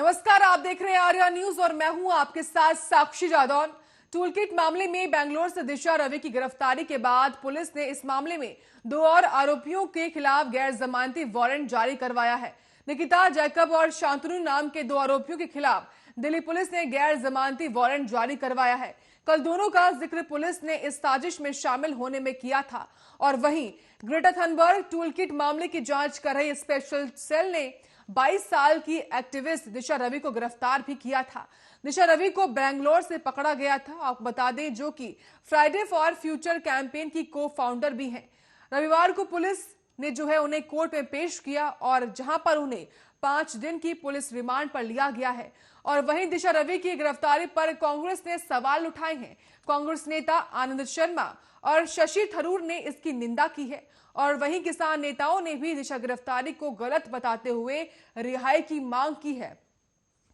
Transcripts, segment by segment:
नमस्कार, आप देख रहे हैं आर्या न्यूज और मैं हूं आपके साथ साक्षी जादौन। टूलकिट मामले में बेंगलोर से दिशा रवि की गिरफ्तारी के बाद पुलिस ने इस मामले में 2 और आरोपियों के खिलाफ गैर जमानती वारंट जारी करवाया है। निकिता, जैकब और शांतनु नाम के 2 आरोपियों के खिलाफ दिल्ली पुलिस ने गैर जमानती वारंट जारी करवाया है। कल दोनों का जिक्र पुलिस ने इस साजिश में शामिल होने में किया था। और वहीं ग्रेटर थनबर्ग टूलकिट मामले की जांच कर रही स्पेशल सेल ने 22 साल की एक्टिविस्ट दिशा रवि को गिरफ्तार भी किया था। दिशा रवि को बेंगलोर से पकड़ा गया था, आपको बता दें, जो कि फ्राइडे फॉर फ्यूचर कैंपेन की को फाउंडर भी हैं। रविवार को पुलिस ने उन्हें कोर्ट में पेश किया और जहां पर उन्हें 5 दिन की पुलिस रिमांड पर लिया गया है। और वहीं दिशा रवि की गिरफ्तारी पर कांग्रेस ने सवाल उठाए हैं। कांग्रेस नेता आनंद शर्मा और शशि थरूर ने इसकी निंदा की है और वहीं किसान नेताओं ने भी दिशा गिरफ्तारी को गलत बताते हुए रिहाई की मांग की है।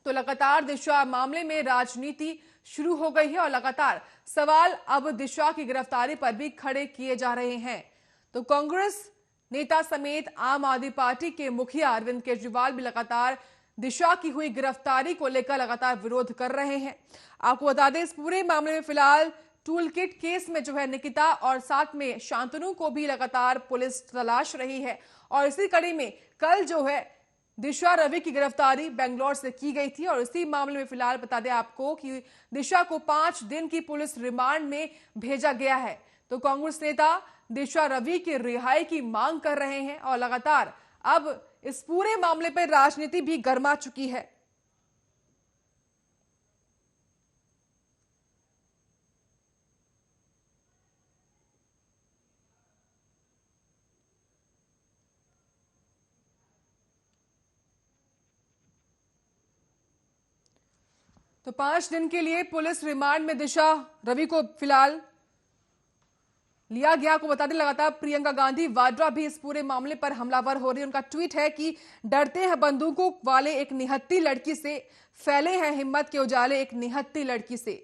तो लगातार दिशा मामले में राजनीति शुरू हो गई है और लगातार सवाल अब दिशा की गिरफ्तारी पर भी खड़े किए जा रहे हैं। तो कांग्रेस नेता समेत आम आदमी पार्टी के मुखिया अरविंद केजरीवाल भी लगातार दिशा की हुई गिरफ्तारी को लेकर लगातार विरोध कर रहे हैं। आपको बता दें, इस पूरे मामले में फिलहाल टूलकिट केस में निकिता और साथ में शांतनु को भी लगातार पुलिस तलाश रही है। और इसी कड़ी में कल दिशा रवि की गिरफ्तारी बेंगलोर से की गई थी और इसी मामले में फिलहाल बता दें आपको कि दिशा को 5 दिन की पुलिस रिमांड में भेजा गया है। तो कांग्रेस नेता दिशा रवि की रिहाई की मांग कर रहे हैं और लगातार अब इस पूरे मामले पर राजनीति भी गर्मा चुकी है। तो 5 दिन के लिए पुलिस रिमांड में दिशा रवि को फिलहाल लिया गया। आपको बता दें, लगातार प्रियंका गांधी वाड्रा भी इस पूरे मामले पर हमलावर हो रही है। उनका ट्वीट है कि डरते हैं बंदूकों वाले एक निहत्ती लड़की से, फैले हैं हिम्मत के उजाले एक निहत्ती लड़की से।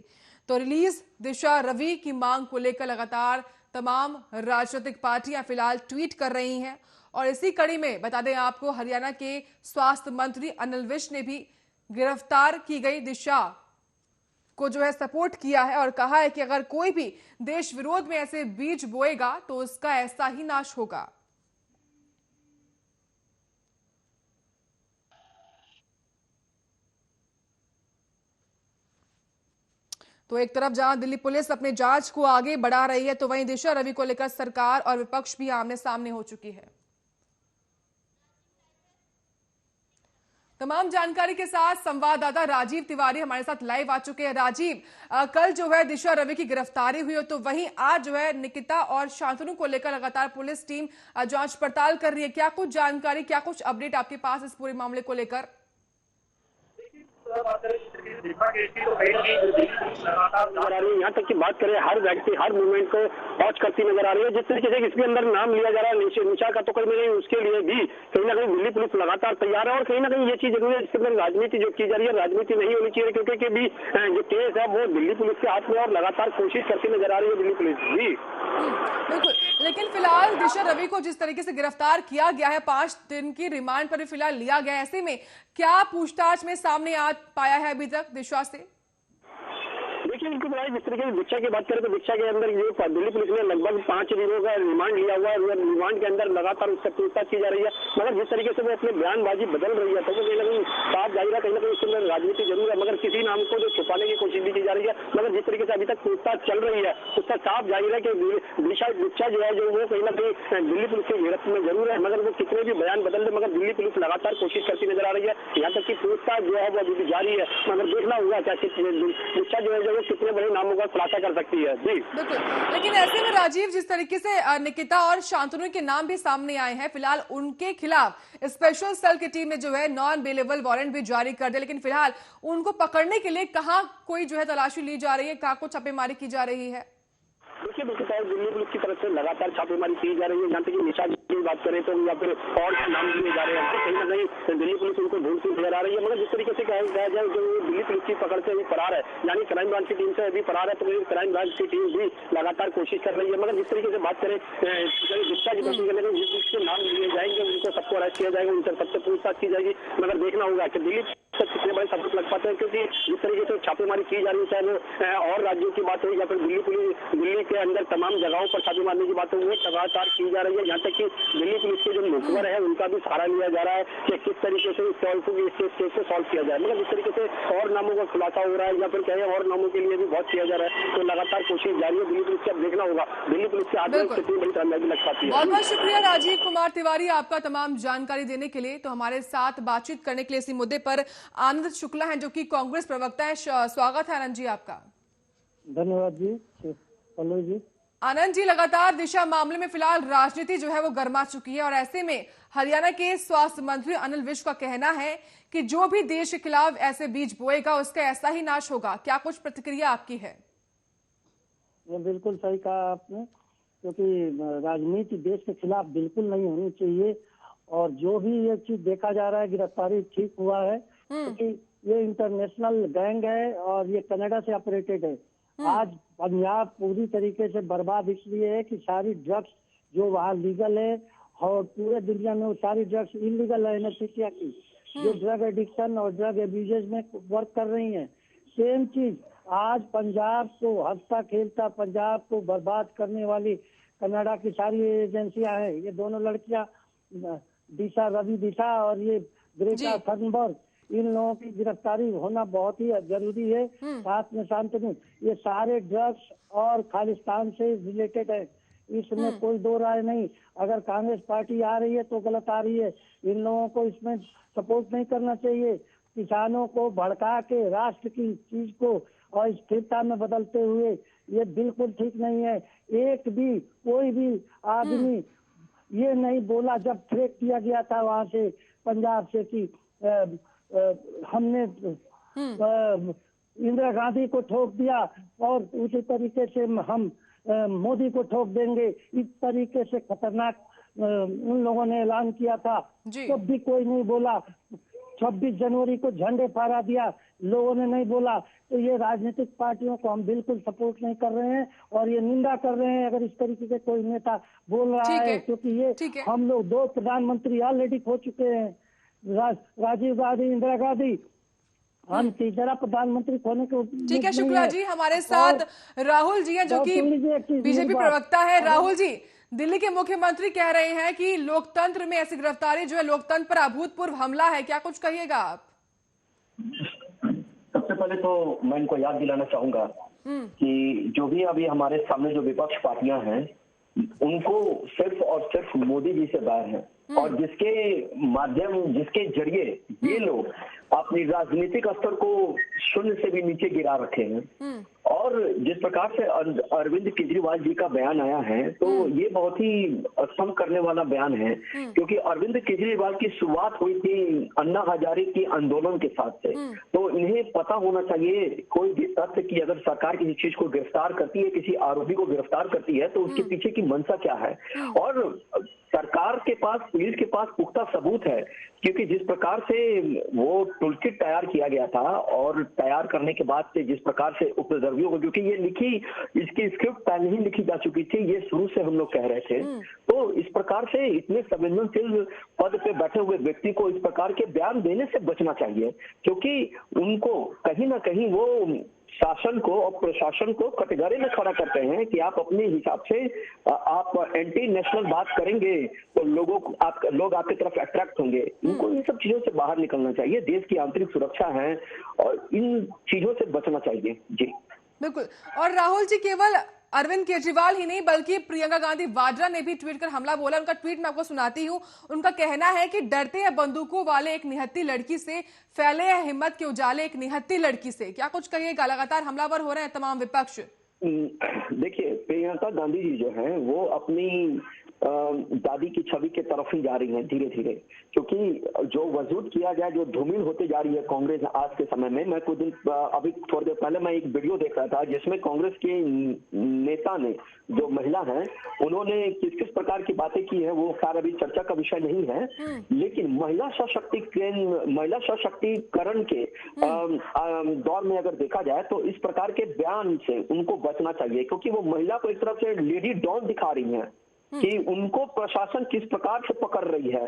तो रिलीज दिशा रवि की मांग को लेकर लगातार तमाम राजनीतिक पार्टियां फिलहाल ट्वीट कर रही हैं। और इसी कड़ी में बता दें आपको, हरियाणा के स्वास्थ्य मंत्री अनिल विज ने भी गिरफ्तार की गई दिशा को सपोर्ट किया है और कहा है कि अगर कोई भी देश विरोध में ऐसे बीज बोएगा तो उसका ऐसा ही नाश होगा। तो एक तरफ जहां दिल्ली पुलिस अपने जांच को आगे बढ़ा रही है, तो वहीं दिशा रवि को लेकर सरकार और विपक्ष भी आमने सामने हो चुकी है। तमाम जानकारी के साथ संवाददाता राजीव तिवारी हमारे साथ लाइव आ चुके हैं। राजीव, कल दिशा रवि की गिरफ्तारी हुई हो, तो वहीं आज निकिता और शांतनु को लेकर लगातार पुलिस टीम जांच पड़ताल कर रही है। क्या कुछ जानकारी, क्या कुछ अपडेट आपके पास इस पूरे मामले को लेकर? यहाँ तक की बात करें, हर व्यक्ति हर मूवमेंट को वॉच करती नजर आ रही है। जिस तरीके से इसके अंदर नाम लिया जा रहा है निशा का, तो कहीं ना कहीं उसके लिए भी कहीं ना कहीं दिल्ली पुलिस लगातार तैयार है। और कहीं ना कहीं ये चीज जरूरी है, इसके अंदर राजनीति जो की जा रही है, राजनीति नहीं होनी चाहिए, क्योंकि भी जो केस है वो दिल्ली पुलिस के हाथ में और लगातार कोशिश करती नजर आ रही है दिल्ली पुलिस भी। बिल्कुल, लेकिन फिलहाल दिशा रवि को जिस तरीके से गिरफ्तार किया गया है, 5 दिन की रिमांड पर फिलहाल लिया गया है, ऐसे में क्या पूछताछ में सामने आ पाया है अभी तक दिशा से? देखिए, बिल्कुल बताइए, जिस तरीके से दीक्षा की बात करें तो दीक्षा के अंदर ये दिल्ली पुलिस ने लगभग 5 दिनों का रिमांड लिया हुआ है। रिमांड के अंदर लगातार उससे पूछताछ की जा रही है, मगर जिस तरीके से वो अपने बयानबाजी बदल रही है, तो वो कहीं ना कहीं साफ जाहिर है, कहीं ना कहीं उसके अंदर राजनीति जरूर है, मगर किसी नाम को छुपाने की कोशिश भी की जा रही है। मगर जिस तरीके से अभी तक पूछताछ चल रही है, उसका साफ जाहिर है कि दीक्षा वो कहीं ना कहीं दिल्ली पुलिस की गिरफ्त में जरूर है, मगर वो कितने भी बयान बदल दे, मगर दिल्ली पुलिस लगातार कोशिश करती नजर आ रही है। यहाँ तक की पूछताछ वो अभी भी जारी है, मगर देखना होगा क्या दीक्षा वो कितने बड़े नामों का खुलासा कर सकती है। जी बिल्कुल, लेकिन ऐसे में राजीव, जिस तरीके से निकिता और शांतनु के नाम भी सामने आए हैं, फिलहाल उनके खिलाफ स्पेशल सेल की टीम ने नॉन बेलेबल वारंट भी जारी कर दिया, लेकिन फिलहाल उनको पकड़ने के लिए कहां कोई तलाशी ली जा रही है, कहां को छापेमारी की जा रही है? देखिए, दिल्ली पुलिस की तरफ से लगातार छापेमारी की जा रही है। जहाँ तक निशा की बात करें तो या फिर और नाम लिए जा रहे हैं, तो कहीं ना कहीं दिल्ली पुलिस उनको ढूंढती नजर आ रही है। मगर जिस तरीके से कहा जाए, जो दिल्ली पुलिस की पकड़ से अभी फरार है, यानी क्राइम ब्रांच की टीम से अभी फरार है, तो क्राइम ब्रांच की टीम भी लगातार कोशिश कर रही है। मगर जिस तरीके से बात करें दीक्षा की भर्ती करने में जिसके नाम लिए जाएंगे उनको सबको अरेस्ट किया जाएगा, उनसे सबसे पूछताछ की जाएगी। मगर देखना होगा कि दिल्ली कितने चाहते हैं, क्योंकि जिस तरीके से छापेमारी की जा रही है, चाहे वो और राज्यों की बात हो या फिर दिल्ली के अंदर तमाम जगहों पर छापे मारने की बात हो, वो लगातार की जा रही है। यहाँ तक कि दिल्ली पुलिस के जो मुखबर है उनका भी सहारा लिया जा रहा है कि किस तरीके से इस केस को सॉल्व किया जाए। मतलब जिस तरीके से और नामों का खुलासा हो रहा है या फिर कहें और नामों के लिए भी बहुत किया जा रहा है, तो लगातार कोशिश जारी है दिल्ली पुलिस की। अब देखना होगा दिल्ली पुलिस के आगे कितनी बड़ी कामयाबी लग पाती है। बहुत बहुत शुक्रिया राजीव कुमार तिवारी आपका तमाम जानकारी देने के लिए। तो हमारे साथ बातचीत करने के लिए इसी मुद्दे पर आनंद शुक्ला हैं, जो कि कांग्रेस प्रवक्ता है। स्वागत है आनंद जी आपका। धन्यवाद जी, पल्लवी जी। आनंद जी, लगातार दिशा मामले में फिलहाल राजनीति जो है वो गर्मा चुकी है और ऐसे में हरियाणा के स्वास्थ्य मंत्री अनिल विज का कहना है कि जो भी देश के खिलाफ ऐसे बीज बोएगा उसका ऐसा ही नाश होगा। क्या कुछ प्रतिक्रिया आपकी है? ये बिल्कुल सही कहा आपने, क्योंकि राजनीति देश के खिलाफ बिल्कुल नहीं होनी चाहिए। और जो भी ये चीज देखा जा रहा है, गिरफ्तारी ठीक हुआ है, क्योंकि ये इंटरनेशनल गैंग है और ये कनाडा से ऑपरेटेड है। आज पंजाब पूरी तरीके से बर्बाद इसलिए है कि सारी ड्रग्स जो वहाँ लीगल है और पूरे दुनिया में वो सारी ड्रग्स इलीगल है एनेस्थीसिया की, जो ड्रग एडिक्शन और ड्रग एब्यूजेस में वर्क कर रही हैं। सेम चीज आज पंजाब को हंसता खेलता, पंजाब को बर्बाद करने वाली कनाडा की सारी एजेंसियां हैं। ये दोनों लड़कियां रवि दिशा और ये ग्रेटा थर्नबर्ग, इन लोगों की गिरफ्तारी होना बहुत ही जरूरी है। साथ में शांतनु, ये सारे ड्रग्स और खालिस्तान से रिलेटेड है, इसमें कोई दो राय नहीं। अगर कांग्रेस पार्टी आ रही है तो गलत आ रही है, इन लोगों को इसमें सपोर्ट नहीं करना चाहिए। किसानों को भड़का के राष्ट्र की चीज को और स्थिरता में बदलते हुए ये बिल्कुल ठीक नहीं है। एक भी कोई भी आदमी ये नहीं बोला जब थ्रेट किया गया था वहां से पंजाब से कि हमने इंदिरा गांधी को ठोक दिया और उसी तरीके से हम मोदी को ठोक देंगे, इस तरीके से खतरनाक उन लोगों ने ऐलान किया था। तो भी कोई नहीं बोला। 26 जनवरी को झंडे फहरा दिया, लोगों ने नहीं बोला। तो ये राजनीतिक पार्टियों को हम बिल्कुल सपोर्ट नहीं कर रहे हैं और ये निंदा कर रहे हैं अगर इस तरीके से कोई नेता बोल रहा है, क्योंकि ये हम लोग 2 प्रधानमंत्री ऑलरेडी खो चुके हैं, राजीव गांधी, इंदिरा गांधी। हम तीसरा प्रधानमंत्री खोने को। ठीक है, शुक्ला जी। हमारे साथ राहुल जी हैं, जो कि बीजेपी प्रवक्ता है। राहुल जी, दिल्ली के मुख्यमंत्री कह रहे हैं कि लोकतंत्र में ऐसी गिरफ्तारी जो है लोकतंत्र पर अभूतपूर्व हमला है। क्या कुछ कहिएगा आप? सबसे पहले तो मैं इनको याद दिलाना चाहूंगा कि जो भी अभी हमारे सामने जो विपक्ष पार्टियां हैं, उनको सिर्फ और सिर्फ मोदी जी से बैर है और जिसके जरिए ये लोग अपनी राजनीतिक स्तर को शून्य से भी नीचे गिरा रखे हैं। और जिस प्रकार से अरविंद केजरीवाल जी का बयान आया है, तो ये बहुत ही स्तंभ करने वाला बयान है, क्योंकि अरविंद केजरीवाल की शुरुआत हुई थी अन्ना हजारे की आंदोलन के साथ से। तो इन्हें पता होना चाहिए कोई भी तथ्य कि अगर सरकार किसी चीज को गिरफ्तार करती है, किसी आरोपी को गिरफ्तार करती है, तो उसके पीछे की मंशा क्या है। और सरकार के पास, पुलिस के पास पुख्ता सबूत है, क्योंकि जिस प्रकार से वो टूलकिट तैयार किया गया था और तैयार करने के बाद से जिस प्रकार से उपद्रवियों को, क्योंकि इसकी स्क्रिप्ट पहले ही लिखी जा चुकी थी, ये शुरू से हम लोग कह रहे थे। तो इस प्रकार से इतने संवेदनशील पद पे बैठे हुए व्यक्ति को इस प्रकार के बयान देने से बचना चाहिए, क्योंकि उनको कहीं ना कहीं वो शासन को और प्रशासन को कटघरे में खड़ा करते हैं कि आप अपने हिसाब से आप एंटी नेशनल बात करेंगे तो लोग आपकी तरफ अट्रैक्ट होंगे। इनको इन सब चीजों से बाहर निकलना चाहिए। देश की आंतरिक सुरक्षा है और इन चीजों से बचना चाहिए। जी बिल्कुल। और राहुल जी, केवल अरविंद केजरीवाल ही नहीं बल्कि प्रियंका गांधी वाड्रा ने भी ट्वीट कर हमला बोला। उनका ट्वीट मैं आपको सुनाती हूं। उनका कहना है कि डरते हैं बंदूकों वाले एक निहत्थी लड़की से, फैले हैं हिम्मत के उजाले एक निहत्थी लड़की से। क्या कुछ कहिएगा? लगातार हमलावर हो रहे हैं तमाम विपक्ष। देखिए, प्रियंका गांधी जी जो है वो अपनी दादी की छवि के तरफ ही जा रही है धीरे धीरे, क्योंकि जो वजूद किया जाए, जो धूमिल होते जा रही है कांग्रेस आज के समय में। मैं कुछ दिन अभी थोड़ी देर पहले मैं एक वीडियो देख रहा था जिसमें कांग्रेस के नेता ने, जो महिला हैं, उन्होंने किस किस प्रकार की बातें की है वो खैर अभी चर्चा का विषय नहीं है, लेकिन महिला सशक्तिकरण के दौर में अगर देखा जाए तो इस प्रकार के बयान से उनको बचना चाहिए, क्योंकि वो महिला को एक तरफ से लेडी डॉन दिखा रही है कि उनको प्रशासन किस प्रकार से पकड़ रही है।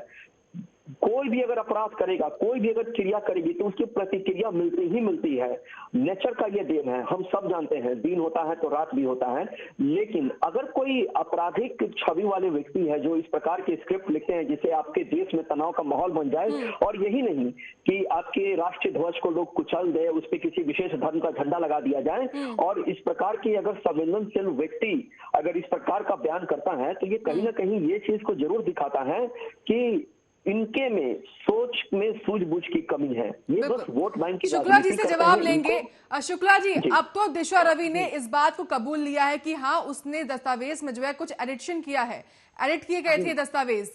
कोई भी अगर अपराध करेगा, कोई भी अगर क्रिया करेगी तो उसकी प्रतिक्रिया मिलती ही मिलती है। नेचर का ये देन है, हम सब जानते हैं, दिन होता है तो रात भी होता है। लेकिन अगर कोई आपराधिक छवि वाले व्यक्ति है जो इस प्रकार के स्क्रिप्ट लिखते हैं जिससे आपके देश में तनाव का माहौल बन जाए, और यही नहीं कि आपके राष्ट्रीय ध्वज को लोग कुचल दे, उस पर किसी विशेष धर्म का झंडा लगा दिया जाए, और इस प्रकार की अगर संवेदनशील व्यक्ति अगर इस प्रकार का बयान करता है तो ये कहीं ना कहीं ये चीज को जरूर दिखाता है कि इनके में सोच में सूझबूझ की कमी है। ये बस वोट बैंक की शुक्ला जी राजनीति से करते जवाब हैं। लेंगे। शुक्ला जी, अब तो दिशा रवि ने इस बात को कबूल लिया है कि हाँ, उसने दस्तावेज में जो है कुछ एडिशन किया है, एडिट किए गए थे दस्तावेज।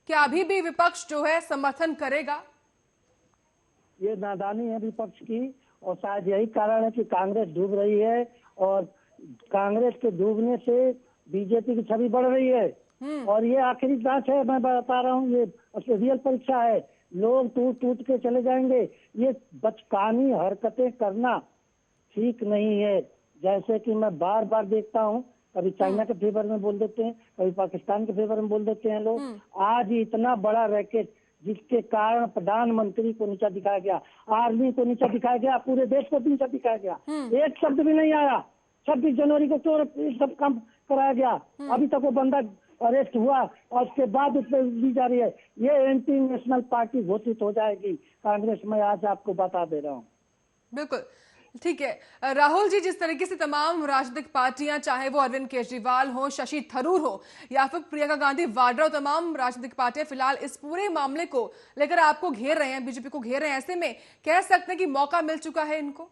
क्या अभी भी विपक्ष जो है समर्थन करेगा? ये नादानी है विपक्ष की, और शायद यही कारण है कि कांग्रेस डूब रही है, और कांग्रेस के डूबने से बीजेपी की छवि बढ़ रही है। और ये आखिरी जांच है, मैं बता रहा हूँ, ये रियल परीक्षा है। लोग टूट टूट के चले जाएंगे। ये बचकानी हरकतें करना ठीक नहीं है। जैसे कि मैं बार बार देखता हूँ, कभी चाइना के फेवर में बोल देते हैं, कभी पाकिस्तान के फेवर में बोल देते हैं लोग। आज इतना बड़ा रैकेट जिसके कारण प्रधानमंत्री को नीचा दिखाया गया, आर्मी को नीचा दिखाया गया, पूरे देश को नीचा दिखाया गया। एक शब्द भी नहीं आया। 26 जनवरी को क्यों सब काम कराया गया? अभी तक वो बंदा अरेस्ट हुआ और उसके बाद उस पर दी जा रही है। ये एंटी नेशनल पार्टी घोषित हो जाएगी कांग्रेस में, आज आपको बता दे रहा हूँ। बिल्कुल ठीक है राहुल जी, जिस तरीके से तमाम राजनीतिक पार्टियां, चाहे वो अरविंद केजरीवाल हो, शशि थरूर हो या फिर प्रियंका गांधी वाड्रा, तमाम राजनीतिक पार्टियां फिलहाल इस पूरे मामले को लेकर आपको घेर रहे हैं, बीजेपी को घेर रहे हैं, ऐसे में कह सकते हैं कि मौका मिल चुका है इनको?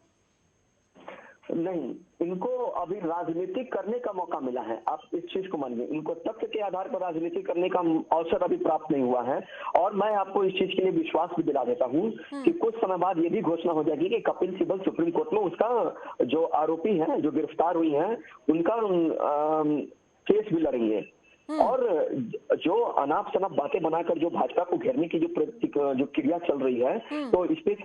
नहीं, इनको अभी राजनीति करने का मौका मिला है। आप इस चीज को मानिए, इनको तथ्य के आधार पर राजनीति करने का अवसर अभी प्राप्त नहीं हुआ है। और मैं आपको इस चीज के लिए विश्वास भी दिला देता हूँ कि कुछ समय बाद ये भी घोषणा हो जाएगी कि कपिल सिब्बल सुप्रीम कोर्ट में उसका जो आरोपी है, जो गिरफ्तार हुई है, उनका केस भी लड़ेंगे। और जो अनाप शनाप बातें बनाकर जो भाजपा को घेरने की जो क्रिया चल रही है, तो इस पे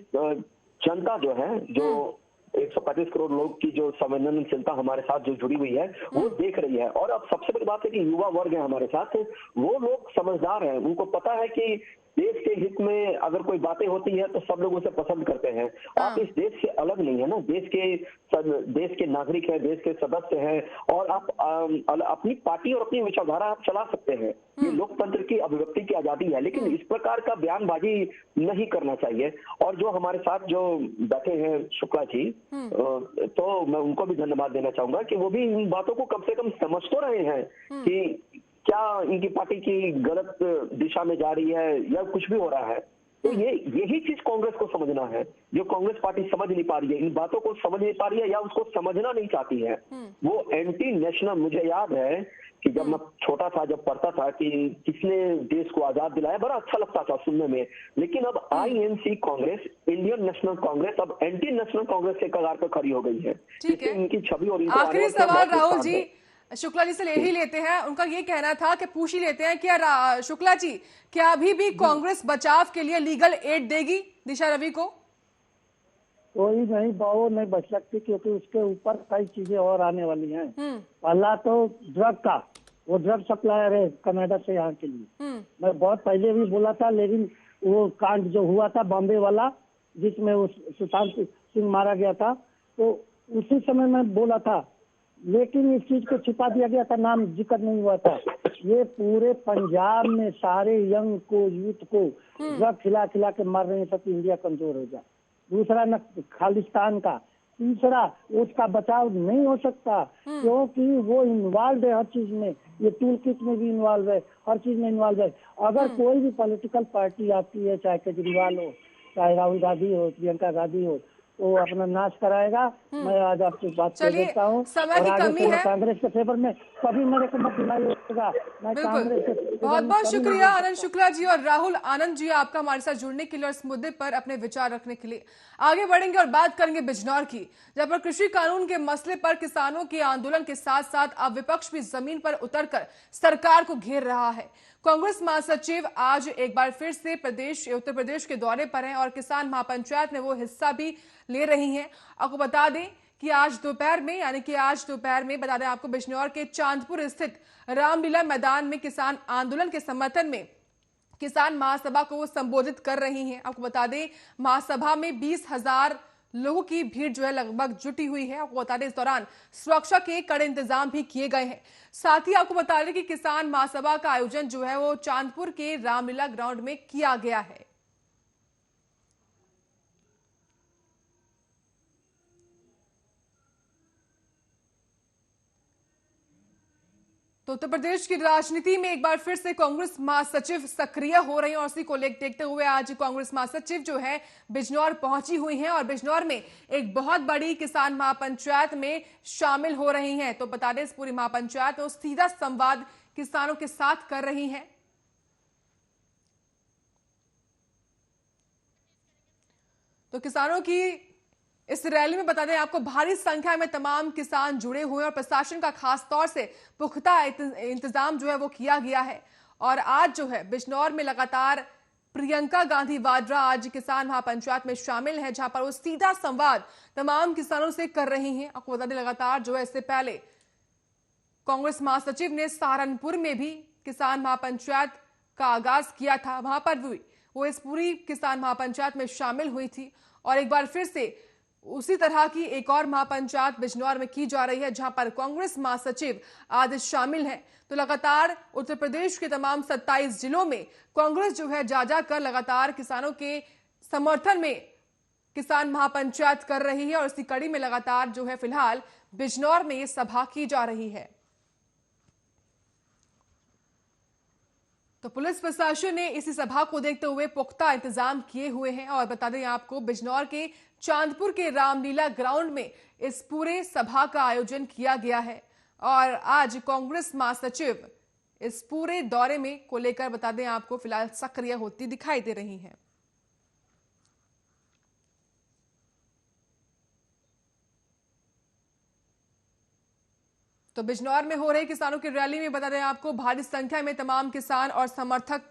जनता जो है, जो 135 करोड़ लोग की जो संवेदनशीलता हमारे साथ जो जुड़ी हुई है, वो देख रही है। और अब सबसे बड़ी बात है कि युवा वर्ग है हमारे साथ, वो लोग समझदार हैं, उनको पता है कि देश के हित में अगर कोई बातें होती है तो सब लोग उसे पसंद करते हैं। आप इस देश से अलग नहीं है ना, देश के नागरिक हैं, देश के सदस्य हैं, और आप अपनी पार्टी और अपनी विचारधारा आप चला सकते हैं। ये लोकतंत्र की अभिव्यक्ति की आजादी है, लेकिन इस प्रकार का बयानबाजी नहीं करना चाहिए। और जो हमारे साथ जो बैठे हैं शुक्ला जी, तो मैं उनको भी धन्यवाद देना चाहूंगा कि वो भी इन बातों को कम से कम समझ तो रहे हैं कि क्या इनकी पार्टी की गलत दिशा में जा रही है या कुछ भी हो रहा है। तो यही चीज कांग्रेस को समझना है, जो कांग्रेस पार्टी समझ नहीं पा रही है, इन बातों को समझ नहीं पा रही है या उसको समझना नहीं चाहती है। वो एंटी नेशनल, मुझे याद है कि जब मैं छोटा था, जब पढ़ता था कि किसने देश को आजाद दिलाया, बड़ा अच्छा लगता था सुनने में। लेकिन अब INC Congress, Indian national Congress, अब एंटी नेशनल कांग्रेस के कगार पर खड़ी हो गई है। ठीक है, इनकी छवि और आखिरी सवाल राहुल जी शुक्ला जी से ले ही लेते हैं। उनका ये कहना था कि पूछ ही लेते हैं, क्या शुक्ला जी, क्या अभी भी कांग्रेस बचाव के लिए लीगल एड देगी दिशा रवि को? कोई नहीं, वो नहीं बच सकती, क्योंकि उसके ऊपर कई चीजें और आने वाली हैं। पहला तो ड्रग का, वो ड्रग सप्लायर है कनाडा से यहाँ के लिए। मैं बहुत पहले भी बोला था, लेकिन वो कांड जो हुआ था बॉम्बे वाला, जिसमें वो सुशांत सिंह मारा गया था, तो उसी समय मैं बोला था, लेकिन इस चीज को छिपा दिया गया था, नाम जिक्र नहीं हुआ था। ये पूरे पंजाब में सारे यंग को, यूथ को ड्रग खिला खिला के मार रहे हैं, सब इंडिया कमजोर हो जाए। दूसरा न खालिस्तान का, तीसरा उसका बचाव नहीं हो सकता, क्योंकि वो इन्वॉल्व है हर चीज में, ये टूल किट में भी इन्वॉल्व है, हर चीज में इन्वॉल्व है। अगर कोई भी पॉलिटिकल पार्टी आती है, चाहे केजरीवाल हो, चाहे राहुल गांधी हो, प्रियंका गांधी हो, तो अपना नाश कराएगा। मैं आज आपसे बात कर देता हूँ, समय की कमी है, कांग्रेस के फेवर में कभी मेरे को मत दिलाइएगा। बहुत बहुत शुक्रिया आनंद शुक्ला जी और राहुल आनंद जी, आपका हमारे साथ जुड़ने के लिए और इस मुद्दे पर अपने विचार रखने के लिए। आगे बढ़ेंगे और बात करेंगे बिजनौर की, जहां पर कृषि कानून के मसले पर किसानों के आंदोलन के साथ साथ अब विपक्ष भी जमीन पर उतरकर सरकार को घेर रहा है। कांग्रेस महासचिव आज एक बार फिर से उत्तर प्रदेश के दौरे पर हैं और किसान महापंचायत में वो हिस्सा भी ले रही हैं। आपको बता दें कि आज दोपहर में बता दें आपको, बिजनौर के चांदपुर स्थित रामलीला मैदान में किसान आंदोलन के समर्थन में किसान महासभा को वो संबोधित कर रही हैं। आपको बता दें महासभा में 20,000 लोगों की भीड़ जो है लगभग जुटी हुई है। आपको बता दें इस दौरान सुरक्षा के कड़े इंतजाम भी किए गए हैं। साथ ही आपको बता दें कि किसान महासभा का आयोजन जो है वो चांदपुर के रामलीला ग्राउंड में किया गया है। तो उत्तर प्रदेश की राजनीति में एक बार फिर से कांग्रेस महासचिव सक्रिय हो रही हैं और उसी को देखते हुए आज कांग्रेस महासचिव जो है बिजनौर पहुंची हुई हैं और बिजनौर में एक बहुत बड़ी किसान महापंचायत में शामिल हो रही हैं। तो बता दें इस पूरी महापंचायत में सीधा संवाद किसानों के साथ कर रही हैं। तो किसानों की इस रैली में बता दें आपको भारी संख्या में तमाम किसान जुड़े हुए हैं और प्रशासन का खास तौर से पुख्ता इंतजाम जो है वो किया गया है। और आज जो है बिजनौर में लगातार प्रियंका गांधी वाड्रा आज किसान महापंचायत में शामिल है, जहां पर वो सीधा संवाद तमाम किसानों से कर रही हैं। आपको बता दें लगातार जो है इससे पहले कांग्रेस महासचिव ने सहारनपुर में भी किसान महापंचायत का आगाज किया था, वहां पर भी वो इस पूरी किसान महापंचायत में शामिल हुई थी। और एक बार फिर से उसी तरह की एक और महापंचायत बिजनौर में की जा रही है, जहां पर कांग्रेस महासचिव आज शामिल हैं। तो लगातार उत्तर प्रदेश के तमाम 27 जिलों में कांग्रेस जो है जा जाकर लगातार किसानों के समर्थन में किसान महापंचायत कर रही है और इसी कड़ी में लगातार जो है फिलहाल बिजनौर में ये सभा की जा रही है। तो पुलिस प्रशासन ने इसी सभा को देखते हुए पुख्ता इंतजाम किए हुए हैं और बता दें आपको बिजनौर के चांदपुर के रामलीला ग्राउंड में इस पूरे सभा का आयोजन किया गया है। और आज कांग्रेस महासचिव इस पूरे दौरे में को लेकर बता दें आपको फिलहाल सक्रिय होती दिखाई दे रही हैं। तो बिजनौर में हो रही किसानों की रैली में बता दें आपको भारी संख्या में तमाम किसान और समर्थक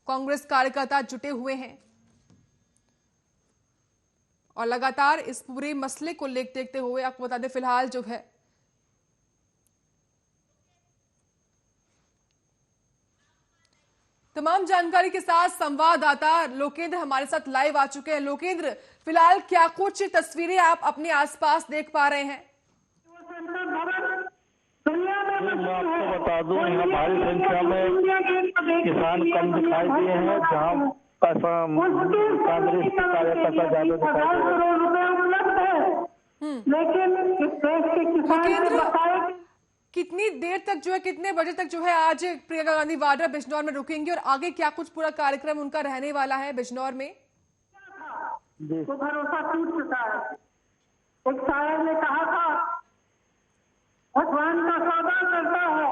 कांग्रेस कार्यकर्ता जुटे हुए हैं और लगातार इस पूरे मसले को देखते हुए आपको बता दें फिलहाल जो है तमाम जानकारी के साथ संवाददाता लोकेंद्र हमारे साथ लाइव आ चुके हैं। लोकेंद्र, फिलहाल क्या कुछ तस्वीरें आप अपने आसपास देख पा रहे हैं? मैं आपको बता दूं यहाँ भारी संख्या में किसान कम दिखाई दिए हैं, जहाँ कांग्रेस के कार्यकर्ता ज्यादा दिखाई दे रहे हैं। लेकिन इस देश के किसान कितनी देर तक जो है कितने बजे तक जो है आज प्रियंका गांधी वाड्रा बिजनौर में रुकेंगी और आगे क्या कुछ पूरा कार्यक्रम उनका रहने वाला है बिजनौर में? तो भरोसा टूट चुका है। एक शायर ने कहा था भगवान का सौदा करता है,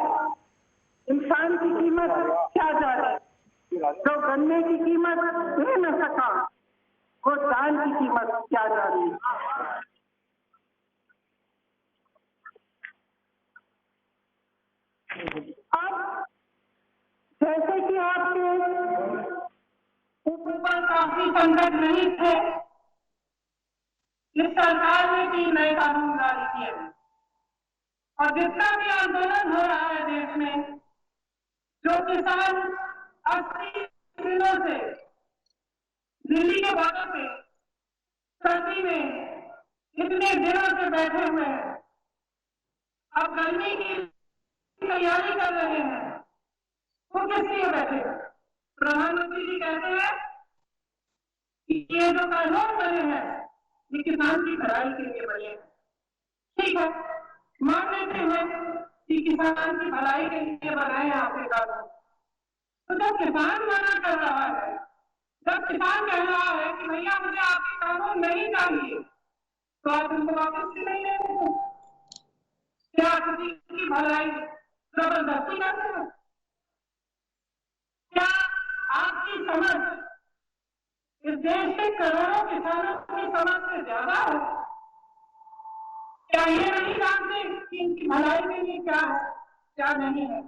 इंसान की कीमत क्या जाने, जो गन्ने की कीमत दे न सका वो दान की कीमत क्या जाने। अब जैसे कि आपके ऊपर काफी संकट नहीं थे, इस सरकार ने 3 नए कानून जारी किए और जितना भी आंदोलन हो रहा है देश में, जो किसान 80 दिनों से दिल्ली के बॉर्डर पे सर्दी में इतने दिनों से बैठे हुए हैं, अब गर्मी की तैयारी कर रहे हैं, वो किस लिए बैठे? प्रधानमंत्री जी कहते हैं कि ये जो कानून बने हैं ये किसान की भलाई के लिए बने हैं। ठीक है, मान लेते हैं कि किसान की भलाई के लिए बनाए आपके कानून। तो जब किसान मना कर रहा है, जब किसान कह रहा है कि भैया मुझे आपके कानून नहीं चाहिए, तो आप उनको वापस से नहीं लेंगे? क्या किसी की भलाई जबरदस्ती करते हैं? क्या आपकी समझ इस देश के करोड़ों किसानों की समझ से ज्यादा है? क्या ये नहीं जानते कि इनकी भलाई के लिए क्या है, क्या नहीं है?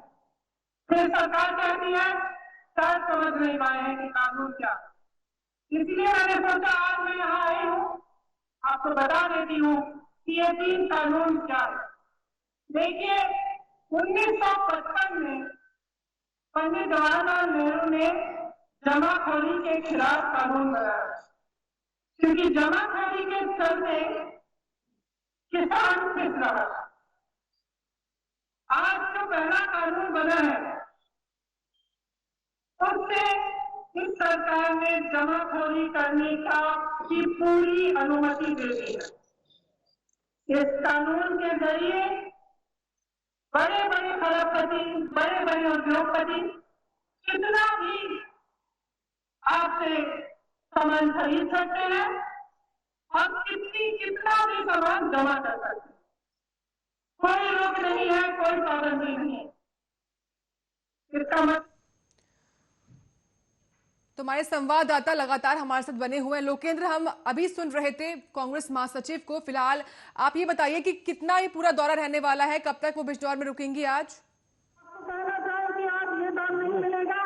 फिर सरकार कहती है शायद समझ नहीं पाए हैं कि कानून क्या। इसलिए मैंने सोचा आज मैं यहाँ आई हूँ, आपको बता देती हूँ कि ये 3 कानून क्या है। देखिए, 1955 में पंडित जवाहरलाल नेहरू ने जमाखोरी के खिलाफ कानून बनाया, क्योंकि जमाखोरी के चलते किसान पिस रहा था। आज जो पहला कानून बना है उससे इस सरकार ने जमाखोरी करने की पूरी अनुमति दे दी है। इस कानून के जरिए बड़े बड़े खरबपति, बड़े बड़े उद्योगपति कितना भी आपसे सामान खरीद सकते हैं और कितना भी सामान जमा कर सकते हैं। कोई रोक नहीं है, कोई पाबंदी नहीं है। इसका मतलब तो हमारे संवाददाता लगातार हमारे साथ बने हुए हैं। लोकेंद्र, हम अभी सुन रहे थे कांग्रेस महासचिव को। फिलहाल आप ये बताइए कि कितना ये पूरा दौरा रहने वाला है, कब तक वो बिजनौर में रुकेंगी? आज कहना चाहूं कि आज ये दाम नहीं मिलेगा,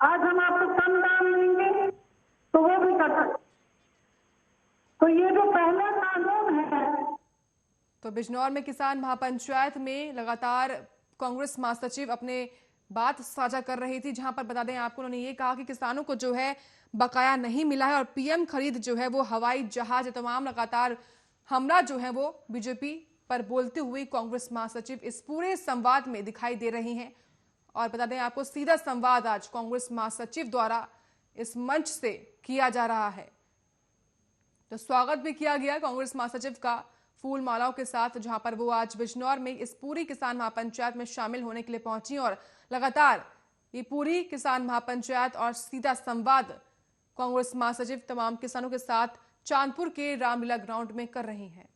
आज हम आपको कम दाम देंगे तो वो भी कर सकते। तो ये जो पहला कानून है, तो बिजनौर में किसान महापंचायत में लगातार कांग्रेस महासचिव अपने बात साझा कर रही थी, जहां पर बता दें आपको उन्होंने ये कहा कि किसानों को जो है बकाया नहीं मिला है और पीएम खरीद जो है वो हवाई जहाज तमाम लगातार हमला जो है वो बीजेपी पर बोलते हुए कांग्रेस महासचिव इस पूरे संवाद में दिखाई दे रही हैं। और बता दें आपको सीधा संवाद आज कांग्रेस महासचिव द्वारा इस मंच से किया जा रहा है। तो स्वागत भी किया गया कांग्रेस महासचिव का फूल मालाओं के साथ, जहां पर वो आज बिजनौर में इस पूरी किसान महापंचायत में शामिल होने के लिए पहुंची और लगातार ये पूरी किसान महापंचायत और सीधा संवाद कांग्रेस महासचिव तमाम किसानों के साथ चांदपुर के रामलीला ग्राउंड में कर रही हैं।